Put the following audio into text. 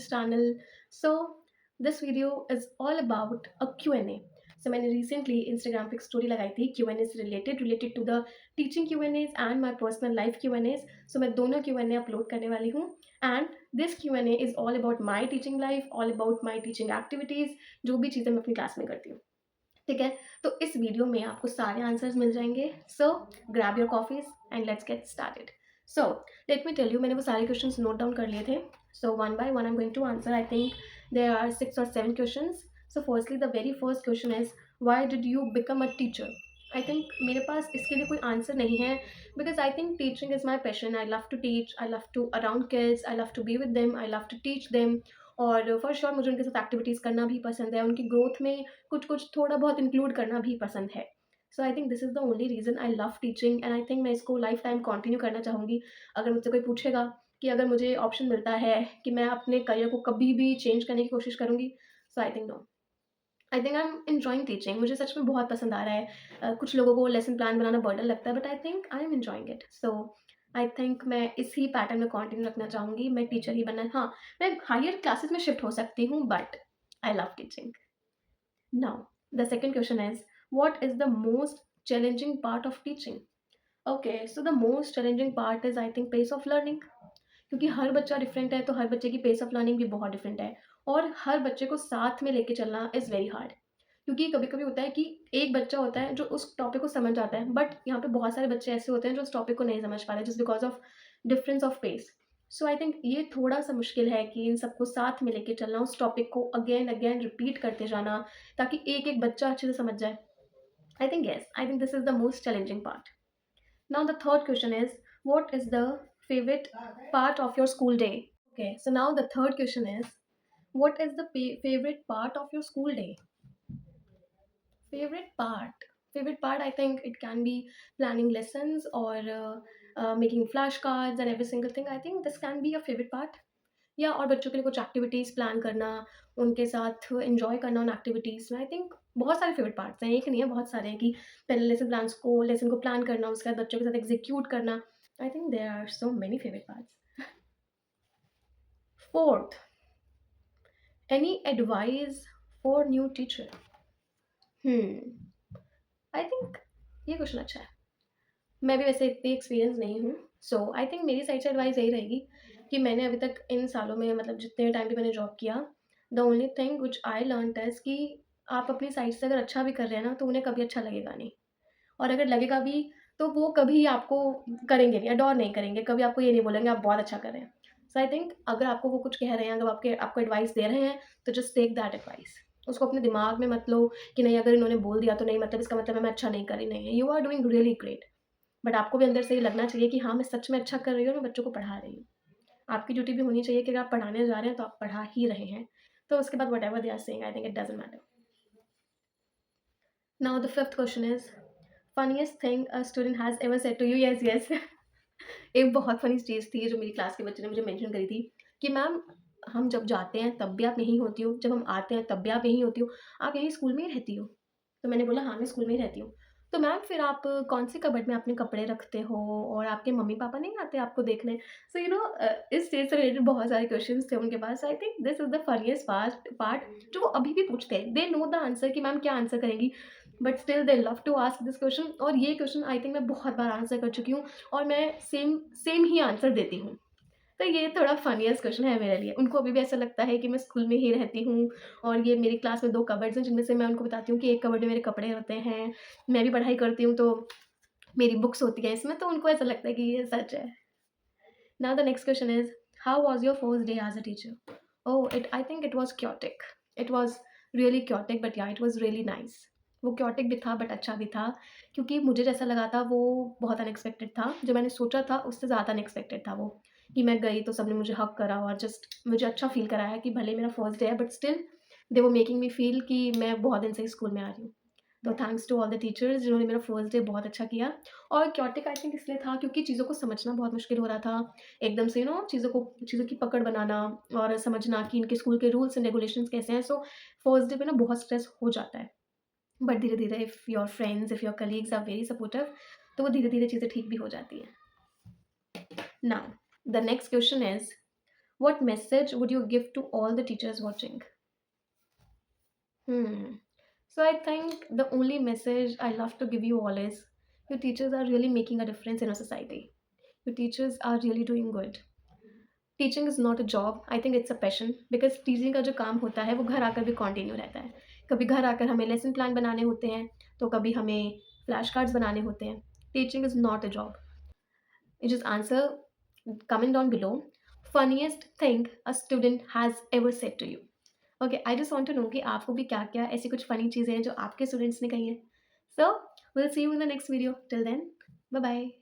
this channel. So this video is all about a Q&A. So मैंने recently Instagram पे एक story लगाई थी Q&A से related to the teaching Q&As and my personal life Q&As. So मैं दोनों Q&A upload करने वाली हूँ and this Q&A is all about my teaching life, all about my teaching activities, जो भी चीज़ें मैं अपनी क्लास में करती हूँ. ठीक है, तो इस वीडियो में आपको सारे आंसर्स मिल जाएंगे. So grab your coffees and let's get started. So let me tell you, मैंने वो सारे क्वेश्चंस नोट डाउन कर लिए थे. So one by one I am going to answer. I think there are 6 or 7 questions. So firstly the very first question is why did you become a teacher. I think मेरे पास इसके लिए कोई answer नहीं है because I think teaching is my passion. I love to teach, I love to around kids, I love to be with them, I love to teach them. और for sure मुझे उनके साथ एक्टिविटीज़ करना भी पसंद है, उनकी ग्रोथ में कुछ कुछ थोड़ा बहुत इंक्लूड करना भी पसंद है. So I think this is the only reason I love teaching and I think मैं इसको लाइफ टाइम कंटिन्यू करना चाहूँगी. अगर मुझसे कोई पूछेगा कि अगर मुझे ऑप्शन मिलता है कि मैं अपने करियर को कभी भी चेंज करने की कोशिश करूँगी, so I think no. I think I am enjoying teaching. मुझे सच में बहुत पसंद आ रहा है. कुछ लोगों को लेसन प्लान बनाना बर्डन लगता है but I think I am enjoying it. So I think मैं इसी पैटर्न में कंटिन्यू रखना चाहूँगी. मैं टीचर ही बनना. हाँ, मैं हायर क्लासेस में शिफ्ट हो सकती हूँ but I love teaching. Now, the second question is what is the most challenging part of teaching? Okay, so the most challenging part is I think pace of learning. क्योंकि हर बच्चा different है तो हर बच्चे की pace of learning भी बहुत different है और हर बच्चे को साथ में लेके चलना इज़ वेरी हार्ड. क्योंकि कभी-कभी होता है कि एक बच्चा होता है जो उस टॉपिक को समझ आता है बट यहाँ पे बहुत सारे बच्चे ऐसे होते हैं जो उस टॉपिक को नहीं समझ पा रहे just because of difference of pace. So I think ये थोड़ा-सा मुश्किल है कि इन सबको साथ में लेके चलना, उस टॉपिक को अगेन अगेन रिपीट करते जाना ताकि एक-एक बच्चा अच्छे से समझ जाए. I think yes, I think this is the most challenging part. Now the third question is what is the favorite part of your school day? Okay, so now the third question is what is the favorite part of your school day? Favorite part. Favorite part, I think it can be planning lessons or making flashcards and every single thing. I think this can be a favorite part. या और बच्चों के लिए कुछ activities plan करना, उनके साथ enjoy करना उन एक्टिविटीज़ में. आई थिंक बहुत सारे फेवरेट पार्ट्स हैं, एक नहीं है, बहुत सारे हैं कि पहले लेसन को प्लान करना, उसके बाद बच्चों के साथ एग्ज़ीक्यूट करना. I think there are so many favourite parts. Fourth, any advice for new teacher? I think ये क्वेश्चन अच्छा है. मैं भी वैसे इतनी एक्सपीरियंस नहीं हूँ. सो आई थिंक मेरी साइड से एडवाइस यही रहेगी कि मैंने अभी तक इन सालों में मतलब जितने टाइम भी मैंने जॉब किया, the only thing which I learned is कि आप अपनी साइड से अगर अच्छा भी कर रहे हैं ना, तो उन्हें कभी अच्छा लगेगा नहीं. और अगर लगेगा भी, तो वो कभी आपको करेंगे नहीं, अडॉर नहीं करेंगे. कभी आपको ये नहीं बोलेंगे आप बहुत अच्छा कर रहे हैं. सो आई थिंक अगर आपको वो कुछ कह रहे हैं, अगर आपको एडवाइस दे रहे हैं, तो जस्ट टेक दैट एडवाइस. उसको अपने दिमाग में मत लो कि नहीं अगर इन्होंने बोल दिया तो नहीं मतलब इसका मतलब है मैं अच्छा नहीं कर रही. नहीं, you are doing really great. But आपको भी अंदर से ये लगना चाहिए कि हाँ, मैं सच में अच्छा कर रही हूँ और मैं बच्चों को पढ़ा रही हूँ. आपकी ड्यूटी भी होनी चाहिए कि अगर आप पढ़ाने जा रहे हैं, तो आप पढ़ा ही रहे हैं. तो उसके बाद whatever they are saying, I think it doesn't matter. Now the fifth question is funniest thing a student has ever said to you? Yes, yes. एक बहुत फ़नी चीज़ थी जो मेरी क्लास के बच्चे ने मुझे मेंशन करी थी कि मैम हम जब जाते हैं तब भी आप यहीं होती हो, जब हम आते हैं तब भी आप यहीं होती हो, आप यहीं स्कूल में ही रहती हो? तो मैंने बोला हाँ, मैं स्कूल में ही रहती हूँ. तो मैम फिर आप कौन से कबर्ड में अपने कपड़े रखते हो और आपके मम्मी-पापा नहीं आते आपको देखने? सो इस चीज़ से रिलेटेड बहुत सारे क्वेश्चन्स थे उनके पास. I think this is the funniest part जो वो अभी भी पूछते हैं. दे नो द आंसर कि मैम क्या आंसर करेंगी, but still they love to ask this question. और ये क्वेश्चन आई थिंक मैं बहुत बार आंसर कर चुकी हूँ और मैं सेम सेम ही आंसर देती हूँ. तो ये थोड़ा फ़नीएस्ट क्वेश्चन है मेरे लिए. उनको अभी भी ऐसा लगता है कि मैं स्कूल में ही रहती हूँ और ये मेरी क्लास में 2 कबर्ड्स हैं जिनमें से मैं उनको बताती हूँ कि एक कबर्ड में मेरे कपड़े होते हैं. मैं भी पढ़ाई करती हूँ तो मेरी बुक्स होती हैं इसमें, तो उनको ऐसा लगता है कि ये सच है. Now the next question is how was your first day as a teacher? Oh! I think it was chaotic. It was really chaotic but या इट वाज़ रियली नाइस. वो chaotic भी था बट अच्छा भी था क्योंकि मुझे जैसा लगा था वो बहुत अनएक्सपेक्टेड था. जो मैंने सोचा था उससे ज़्यादा अनएक्सपेक्टेड था वो. कि मैं गई तो सबने मुझे हग करा और जस्ट मुझे अच्छा फ़ील कराया कि भले मेरा फर्स्ट डे है but still they were making me feel कि मैं बहुत दिन से इस स्कूल में आ रही हूँ. तो thanks to all the teachers जिन्होंने मेरा फर्स्ट डे बहुत अच्छा किया. और chaotic आई थिंक इसलिए था क्योंकि चीज़ों को समझना बहुत मुश्किल हो रहा था. एकदम से चीज़ों की पकड़ बनाना और समझना कि इनके स्कूल के रूल्स एंड रेगुलेशंस कैसे हैं. सो फर्स्ट डे पे ना बहुत स्ट्रेस हो जाता है. बट धीरे-धीरे if your friends, if your colleagues are very supportive, तो वो धीरे-धीरे चीज़ें ठीक भी हो जाती हैं. Now the next question is What message would you give to all the teachers watching? Hmm. So I think the only message I love to give you all is your teachers are really making a difference in our society. Your teachers are really doing good. Teaching is not a job, I think it's a passion, because teaching का जो काम होता है वो घर आकर भी continue रहता है। कभी घर आकर हमें लेसन प्लान बनाने होते हैं, तो कभी हमें फ्लैश कार्ड्स बनाने होते हैं। Teaching is not a job. You just answer comment down below. Funniest thing a student has ever said to you. Okay, I just want to know कि आपको भी क्या-क्या ऐसी कुछ फनी चीज़ें हैं जो आपके स्टूडेंट्स ने कही हैं। So, we'll see you in the next video. Till then, bye bye.